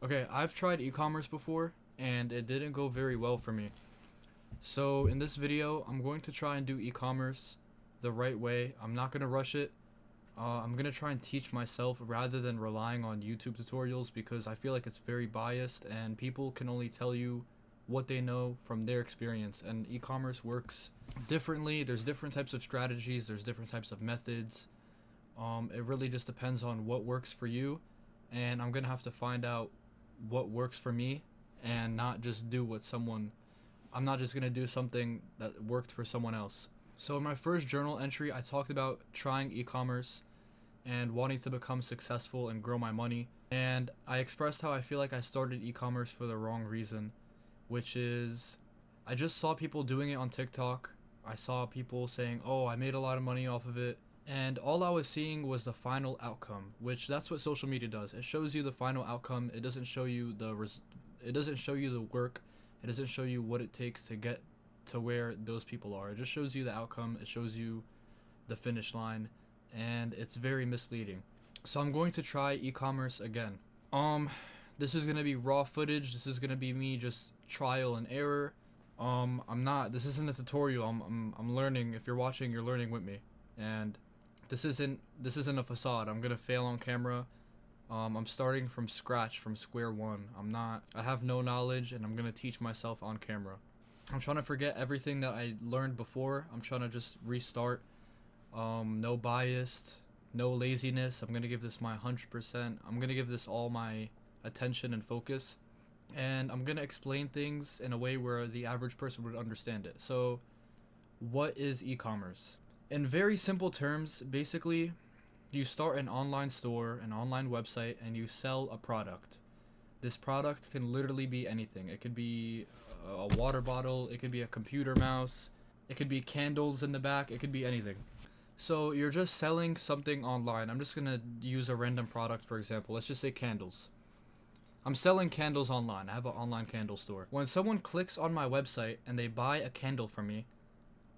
Okay, I've tried e-commerce before and it didn't go very well for me. So in this video, I'm going to try and do e-commerce the right way. I'm not going to rush it. I'm going to try and teach myself rather than relying on YouTube tutorials because I feel like it's very biased and people can only tell you what they know from their experience, and e-commerce works differently. There's different types of strategies, there's different types of methods. It really just depends on what works for you, and I'm going to have to find out what works for me and not just do what someone I'm not just going to do something that worked for someone else. So in my first journal entry, I talked about trying e-commerce and wanting to become successful and grow my money. And I expressed how I feel like I started e-commerce for the wrong reason, which is I just saw people doing it on TikTok. I saw people saying, "Oh, I made a lot of money off of it." And all I was seeing was the final outcome, which that's what social media does. It shows you the final outcome. It doesn't show you it doesn't show you the work. It doesn't show you what it takes to get to where those people are. It just shows you the outcome. It shows you the finish line, and it's very misleading. So I'm going to try e-commerce again. This is gonna be raw footage. This is gonna be me just trial and error. I'm not. This isn't a tutorial. I'm learning. If you're watching, you're learning with me, and this isn't a facade. I'm gonna fail on camera. I'm starting from scratch, from square one. I have no knowledge, and I'm gonna teach myself on camera. I'm trying to forget everything that I learned before. I'm trying to just restart. No bias, no laziness. I'm gonna give this my 100%. I'm gonna give this all my attention and focus. And I'm gonna explain things in a way where the average person would understand it. So, what is e-commerce? In very simple terms, basically, you start an online store, an online website, and you sell a product. This product can literally be anything. It could be a water bottle, it could be a computer mouse, it could be candles in the back, it could be anything. So you're just selling something online. I'm just gonna use a random product for example. Let's just say candles. I'm selling candles online. I have an online candle store. When someone clicks on my website and they buy a candle from me,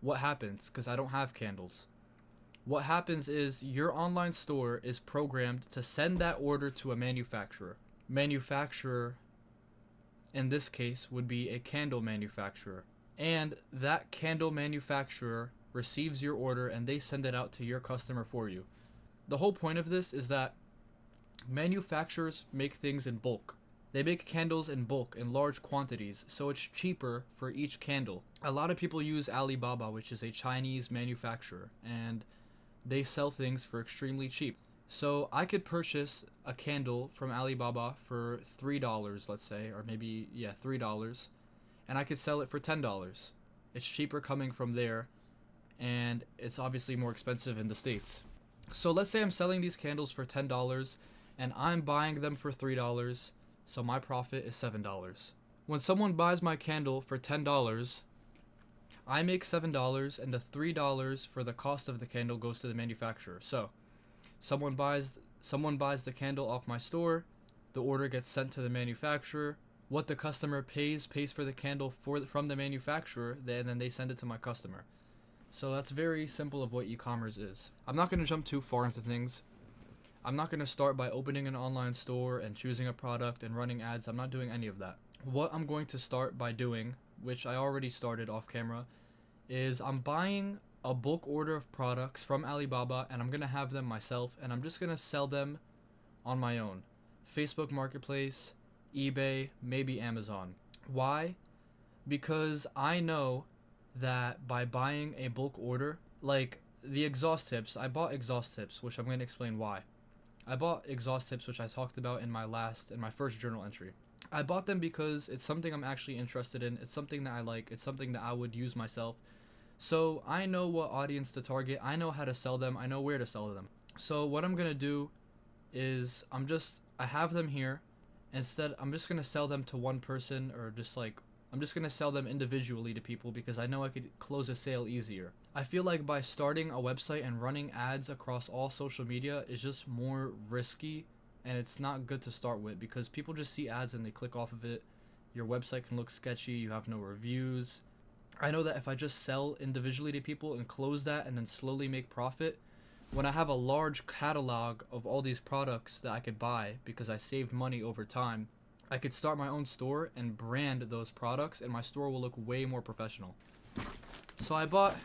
what happens? Because I don't have candles. What happens is your online store is programmed to send that order to a manufacturer. Manufacturer, in this case, would be a candle manufacturer. And that candle manufacturer receives your order and they send it out to your customer for you. The whole point of this is that manufacturers make things in bulk. They make candles in bulk, in large quantities, so it's cheaper for each candle. A lot of people use Alibaba, which is a Chinese manufacturer, and they sell things for extremely cheap. So I could purchase a candle from Alibaba for $3, let's say, or maybe, yeah, $3, and I could sell it for $10. It's cheaper coming from there, and it's obviously more expensive in the States. So let's say I'm selling these candles for $10, and I'm buying them for $3, so my profit is $7. When someone buys my candle for $10, I make $7, and the $3 for the cost of the candle goes to the manufacturer. So, someone buys the candle off my store, the order gets sent to the manufacturer. What the customer pays for the candle from the manufacturer, then they send it to my customer. So that's very simple of what e-commerce is. I'm not going to jump too far into things. I'm not going to start by opening an online store and choosing a product and running ads. I'm not doing any of that. What I'm going to start by doing, which I already started off camera, is I'm buying a bulk order of products from Alibaba and I'm going to have them myself and I'm just going to sell them on my own. Facebook Marketplace, eBay, maybe Amazon. Why? Because I know that by buying a bulk order, like the exhaust tips, I bought exhaust tips, which I'm going to explain why. I bought exhaust tips, which I talked about in my first journal entry. I bought them because it's something I'm actually interested in. It's something that I like. It's something that I would use myself. So I know what audience to target. I know how to sell them. I know where to sell them. So what I'm going to do is I have them here. Instead, I'm just going to sell them to one person, or I'm just going to sell them individually to people because I know I could close a sale easier. I feel like by starting a website and running ads across all social media is just more risky, and it's not good to start with because people just see ads and they click off of it. Your website can look sketchy, you have no reviews. I know that if I just sell individually to people and close that and then slowly make profit, when I have a large catalog of all these products that I could buy because I saved money over time, I could start my own store and brand those products, and my store will look way more professional. So I bought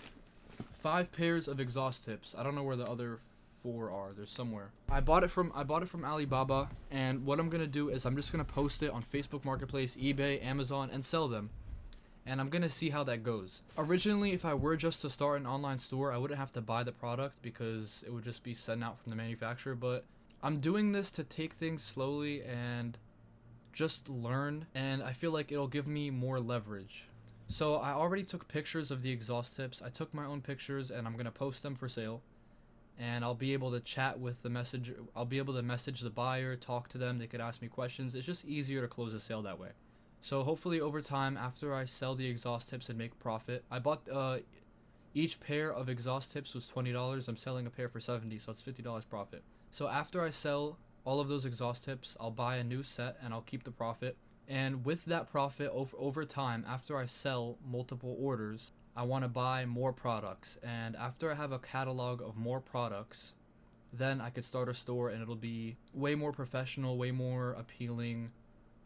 5 pairs of exhaust tips. I don't know where the other 4 are. They're somewhere. I bought it from Alibaba, and what I'm gonna do is I'm just gonna post it on Facebook Marketplace, eBay, Amazon, and sell them. And I'm gonna see how that goes. Originally, if I were just to start an online store, I wouldn't have to buy the product because it would just be sent out from the manufacturer. But I'm doing this to take things slowly and just learn, and I feel like it'll give me more leverage. So I already took pictures of the exhaust tips. I took my own pictures, and I'm gonna post them for sale. And I'll be able to chat with the messenger. I'll be able to message the buyer, talk to them. They could ask me questions. It's just easier to close a sale that way. So hopefully over time, after I sell the exhaust tips and make profit, I bought each pair of exhaust tips was $20. I'm selling a pair for $70, so it's $50 profit. So after I sell all of those exhaust tips, I'll buy a new set and I'll keep the profit. And with that profit over time, after I sell multiple orders, I want to buy more products. And after I have a catalog of more products, then I could start a store, and it'll be way more professional, way more appealing,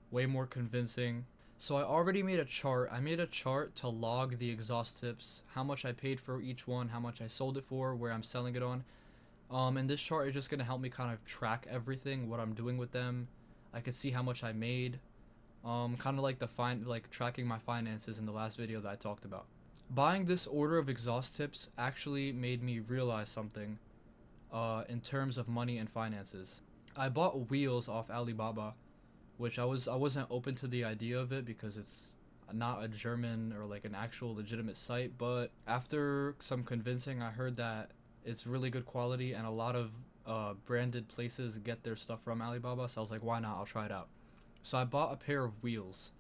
way more convincing. So I already made a chart. I made a chart to log the exhaust tips, how much I paid for each one, how much I sold it for, where I'm selling it on. And this chart is just going to help me kind of track everything, what I'm doing with them. I could see how much I made. Kind of like tracking my finances in the last video that I talked about. Buying this order of exhaust tips actually made me realize something in terms of money and finances. I bought wheels off Alibaba, which I wasn't open to the idea of it because it's not a German or like an actual legitimate site, but after some convincing, I heard that it's really good quality, and a lot of branded places get their stuff from Alibaba, so I was like, why not? I'll try it out. So I bought a pair of wheels,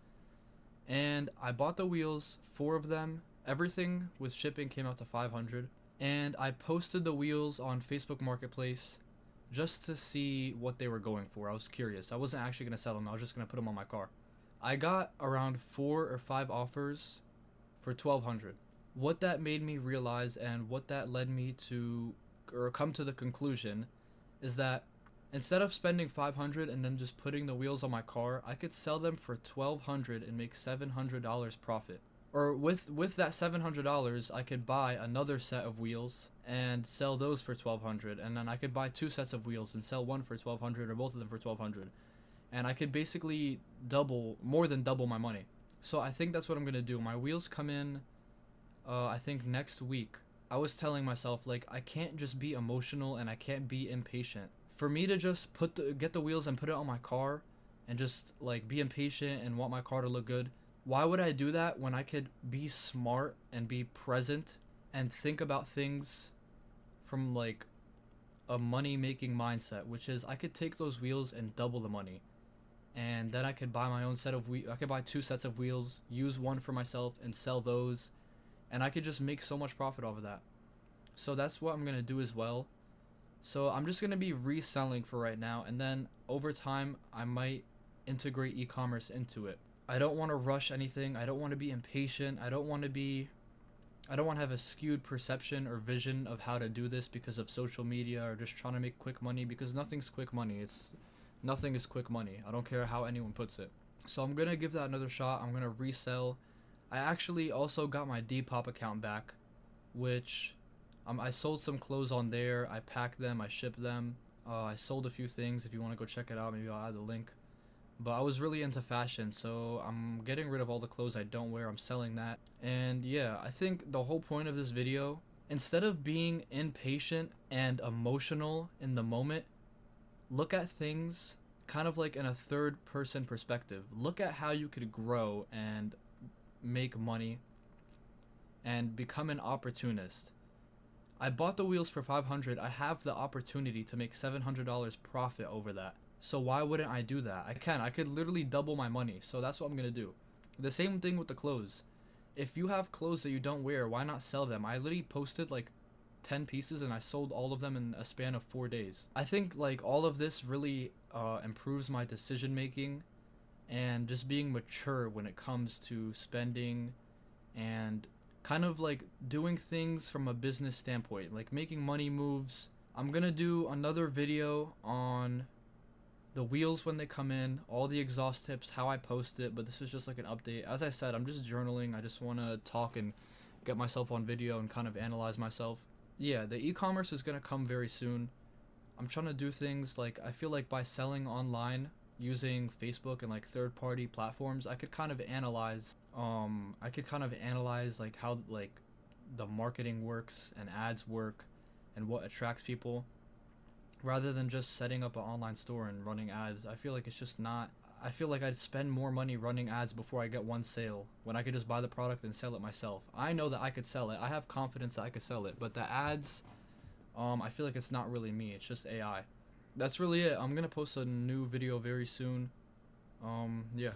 and I bought the wheels, 4 of them. Everything with shipping came out to $500, and I posted the wheels on Facebook Marketplace just to see what they were going for. I was curious. I wasn't actually going to sell them. I was just going to put them on my car. I got around 4 or 5 offers for $1,200. What that made me realize, and what that led me to, or come to the conclusion, is that instead of spending $500 and then just putting the wheels on my car, I could sell them for $1,200 and make $700 profit. Or with that $700, I could buy another set of wheels and sell those for $1,200, and then I could buy 2 sets of wheels and sell one for $1,200 or both of them for $1,200, and I could basically more than double my money. So I think that's what I'm gonna do. My wheels come in, I think next week. I was telling myself, like, I can't just be emotional and I can't be impatient. For me to just get the wheels and put it on my car and just like be impatient and want my car to look good, why would I do that when I could be smart and be present and think about things from like a money making mindset, which is I could take those wheels and double the money, and then I could buy my own set of I could buy 2 sets of wheels, use one for myself and sell those, and I could just make so much profit off of that. So that's what I'm gonna do as well. So I'm just gonna be reselling for right now, and then over time I might integrate e-commerce into it. I don't want to rush anything. I don't want to be impatient. I don't want to have a skewed perception or vision of how to do this because of social media or just trying to make quick money, because nothing's quick money. Nothing is quick money. I don't care how anyone puts it. So I'm going to give that another shot. I'm going to resell. I actually also got my Depop account back, which I sold some clothes on there. I packed them. I shipped them. I sold a few things. If you want to go check it out, maybe I'll add the link. But I was really into fashion, so I'm getting rid of all the clothes I don't wear. I'm selling that. And yeah, I think the whole point of this video, instead of being impatient and emotional in the moment, look at things kind of like in a third person perspective. Look at how you could grow and make money and become an opportunist. I bought the wheels for $500. I have the opportunity to make $700 profit over that. So why wouldn't I do that? I could literally double my money. So that's what I'm going to do. The same thing with the clothes. If you have clothes that you don't wear, why not sell them? I literally posted like 10 pieces and I sold all of them in a span of 4 days. I think like all of this really improves my decision making and just being mature when it comes to spending and kind of like doing things from a business standpoint, like making money moves. I'm going to do another video on the wheels when they come in, all the exhaust tips, how I post it. But this is just like an update. As I said, I'm just journaling. I just want to talk and get myself on video and kind of analyze myself. Yeah, the e-commerce is going to come very soon. I'm trying to do things like, I feel like by selling online using Facebook and like third-party platforms, I could kind of analyze like how like the marketing works and ads work and what attracts people, rather than just setting up an online store and running ads. I feel like it's just not, I feel like I'd spend more money running ads before I get one sale when I could just buy the product and sell it myself. I know that I could sell it. I have confidence that I could sell it, but the ads, I feel like it's not really me. It's just AI. That's really it. I'm gonna post a new video very soon. Yeah.